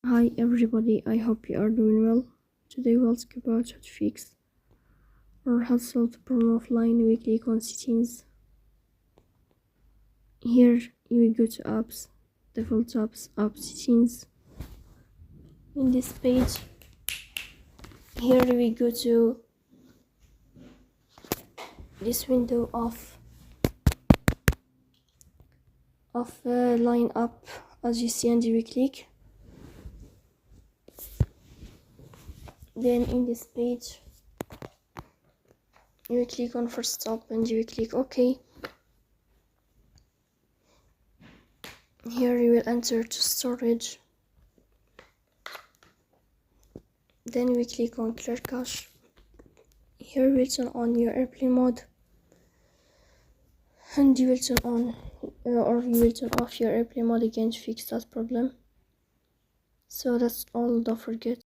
Hi everybody, I hope you are doing well. Today we'll talk about how to fix or how to solve the problem of line weekly icon settings. Here you will go to apps, default apps, app settings. In this page, here we go to this window of line up, as you see, and you will click. Then in this page, you will click on first stop and you will click OK. Here you will enter to storage. Then we click on clear cache. Here we turn on your airplane mode, and you will turn on or you will turn off your airplane mode again to fix that problem. So that's all. Don't forget